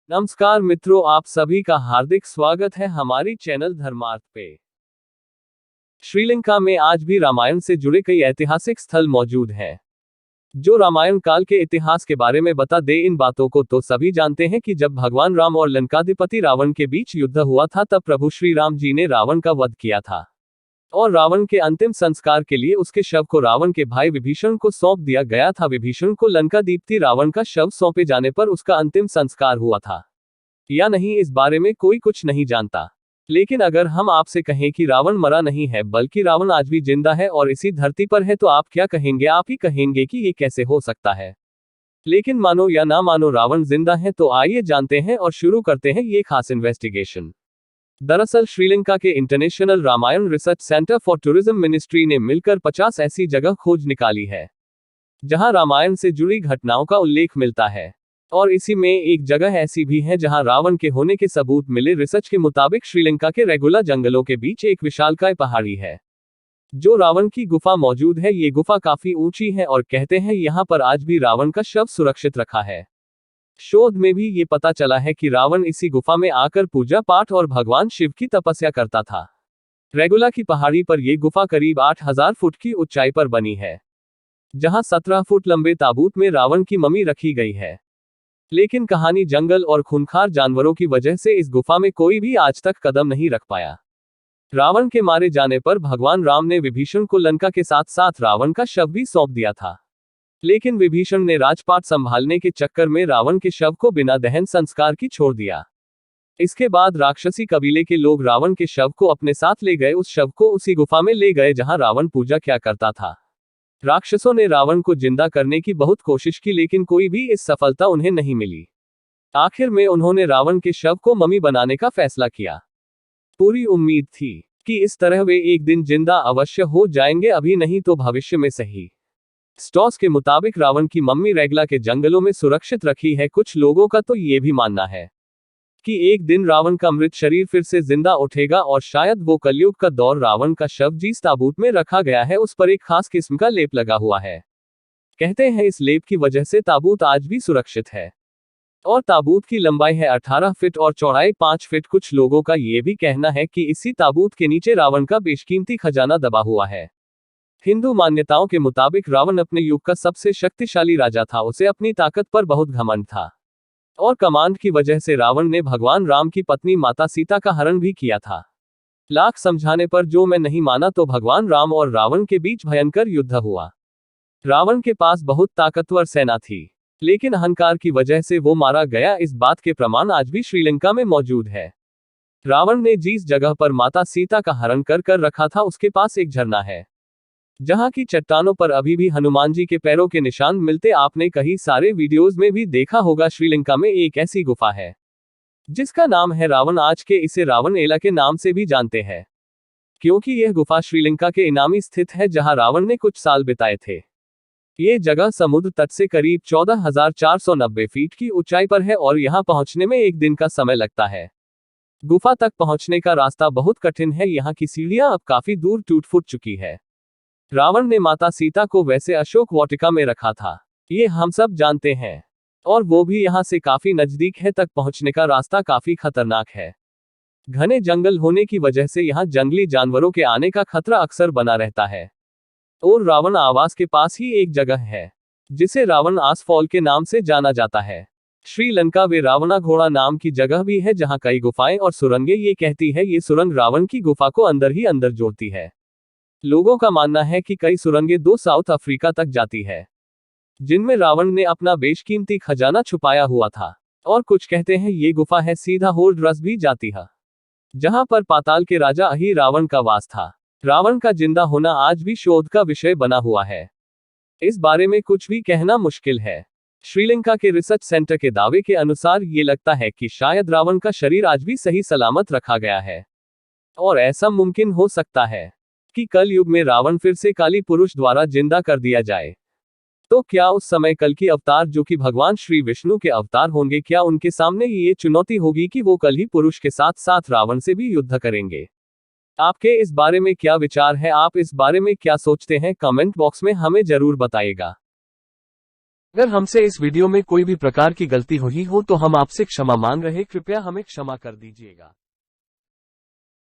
नमस्कार मित्रों, आप सभी का हार्दिक स्वागत है हमारी चैनल धर्मार्थ पे। श्रीलंका में आज भी रामायण से जुड़े कई ऐतिहासिक स्थल मौजूद हैं जो रामायण काल के इतिहास के बारे में बता दे। इन बातों को तो सभी जानते हैं कि जब भगवान राम और लंकाधिपति रावण के बीच युद्ध हुआ था तब प्रभु श्री राम जी ने रावण का वध किया था और रावण के अंतिम संस्कार के लिए उसके शव को रावण के भाई विभीषण को सौंप दिया गया था। विभीषण को लंका दीप्ति रावण का शव सौंपे जाने पर उसका अंतिम संस्कार हुआ था या नहीं, इस बारे में कोई कुछ नहीं जानता। लेकिन अगर हम आपसे कहें कि रावण मरा नहीं है बल्कि रावण आज भी जिंदा है और इसी धरती पर है, तो आप क्या कहेंगे? आप ही कहेंगे कि ये कैसे हो सकता है। लेकिन मानो या ना मानो रावण जिंदा है, तो आइए जानते हैं और शुरू करते हैं ये खास इन्वेस्टिगेशन। दरअसल श्रीलंका के international Ramayana research centre for tourism ministry ने मिलकर 50 ऐसी जगह खोज निकाली है जहां रामायण से जुड़ी घटनाओं का उल्लेख मिलता है, और इसी में एक जगह ऐसी भी है जहां रावण के होने के सबूत मिले। रिसर्च के मुताबिक श्रीलंका के रेगुला जंगलों के बीच एक विशालकाय पहाड़ी है जो रावण की गुफा मौजूद है। ये गुफा काफी ऊंची है और कहते हैं यहां पर आज भी रावण का शव सुरक्षित रखा है। शोध में भी ये पता चला है कि रावण इसी गुफा में आकर पूजा पाठ और भगवान शिव की तपस्या करता था। रेगुला की पहाड़ी पर यह गुफा करीब 8000 फुट की ऊंचाई पर बनी है, जहां 17 फुट लंबे ताबूत में रावण की मम्मी रखी गई है। लेकिन कहानी जंगल और खूंखार जानवरों की वजह से इस गुफा में कोई भी आज तक कदम नहीं रख पाया। रावण के मारे जाने पर भगवान राम ने विभीषण को लंका के साथ साथ रावण का शव भी सौंप दिया था, लेकिन विभीषण ने राजपाट संभालने के चक्कर में रावण के शव को बिना दहन संस्कार की छोड़ दिया। इसके बाद राक्षसी कबीले के लोग रावण के शव को अपने साथ ले गए। उस शव को उसी गुफा में ले गए जहां रावण पूजा किया करता था। राक्षसों ने रावण को जिंदा करने की बहुत कोशिश की, लेकिन कोई भी इस सफलता उन्हें नहीं मिली। आखिर में उन्होंने रावण के शव को मम्मी बनाने का फैसला किया। पूरी उम्मीद थी कि इस तरह वे एक दिन जिंदा अवश्य हो जाएंगे, अभी नहीं तो भविष्य में सही। स्टॉस के मुताबिक रावण की मम्मी रेगला के जंगलों में सुरक्षित रखी है। कुछ लोगों का तो ये भी मानना है कि एक दिन रावण का मृत शरीर फिर से जिंदा उठेगा और शायद वो कलयुग का दौर। रावण का शव जिस ताबूत में रखा गया है उस पर एक खास किस्म का लेप लगा हुआ है। कहते हैं इस लेप की वजह से ताबूत आज भी सुरक्षित है, और ताबूत की लंबाई है 18 फीट और चौड़ाई 5 फीट। कुछ लोगों का ये भी कहना है कि इसी ताबूत के नीचे रावण का बेशकीमती खजाना दबा हुआ है। हिंदू मान्यताओं के मुताबिक रावण अपने युग का सबसे शक्तिशाली राजा था। उसे अपनी ताकत पर बहुत घमंड था और कमांड की वजह से रावण ने भगवान राम की पत्नी माता सीता का हरण भी किया था। लाख समझाने पर जो मैं नहीं माना, तो भगवान राम और रावण के बीच भयंकर युद्ध हुआ। रावण के पास बहुत ताकतवर सेना थी, लेकिन अहंकार की वजह से वो मारा गया। इस बात के प्रमाण आज भी श्रीलंका में मौजूद है। रावण ने जिस जगह पर माता सीता का हरण कर रखा था उसके पास एक झरना है जहां की चट्टानों पर अभी भी हनुमान जी के पैरों के निशान मिलते। आपने कई सारे वीडियोस में भी देखा होगा। श्रीलंका में एक ऐसी गुफा है जिसका नाम है रावण। आज के इसे रावण एला के नाम से भी जानते हैं, क्योंकि यह गुफा श्रीलंका के इनामी स्थित है जहां रावण ने कुछ साल बिताए थे। ये जगह समुद्र तट से करीब 14,490 फीट की ऊंचाई पर है और यहां पहुंचने में एक दिन का समय लगता है। गुफा तक पहुंचने का रास्ता बहुत कठिन है। यहाँ की सीढ़ियां अब काफी दूर टूट फूट चुकी है। रावण ने माता सीता को वैसे अशोक वाटिका में रखा था, ये हम सब जानते हैं, और वो भी यहाँ से काफी नजदीक है। तक पहुंचने का रास्ता काफी खतरनाक है। घने जंगल होने की वजह से यहाँ जंगली जानवरों के आने का खतरा अक्सर बना रहता है। और रावण आवास के पास ही एक जगह है जिसे रावण आस फॉल के नाम से जाना जाता है। श्रीलंका में रावणा घोड़ा नाम की जगह भी है जहाँ कई गुफाएं और सुरंगें। ये कहती है ये सुरंग रावण की गुफा को अंदर ही अंदर जोड़ती है। लोगों का मानना है कि कई सुरंगें 2 साउथ अफ्रीका तक जाती है, जिनमें रावण ने अपना बेशकीमती खजाना छुपाया हुआ था। और कुछ कहते हैं ये गुफा है सीधा होर्ड भी जाती है, जहां पर पाताल के राजा अही रावण का वास था। रावण का जिंदा होना आज भी शोध का विषय बना हुआ है। इस बारे में कुछ भी कहना मुश्किल है। श्रीलंका के रिसर्च सेंटर के दावे के अनुसार ये लगता है कि शायद रावण का शरीर आज भी सही सलामत रखा गया है, और ऐसा मुमकिन हो सकता है कि कल युग में रावण फिर से काली पुरुष द्वारा जिंदा कर दिया जाए। तो क्या उस समय कल की अवतार, जो कि भगवान श्री विष्णु के अवतार होंगे, क्या उनके सामने ये चुनौती होगी कि वो कल ही पुरुष के साथ साथ रावण से भी युद्ध करेंगे? आपके इस बारे में क्या विचार है? आप इस बारे में क्या सोचते हैं? कमेंट बॉक्स में हमें जरूर बताइएगा। अगर हमसे इस वीडियो में कोई भी प्रकार की गलती हुई हो तो हम आपसे क्षमा मांग रहे, कृपया हमें क्षमा कर दीजिएगा।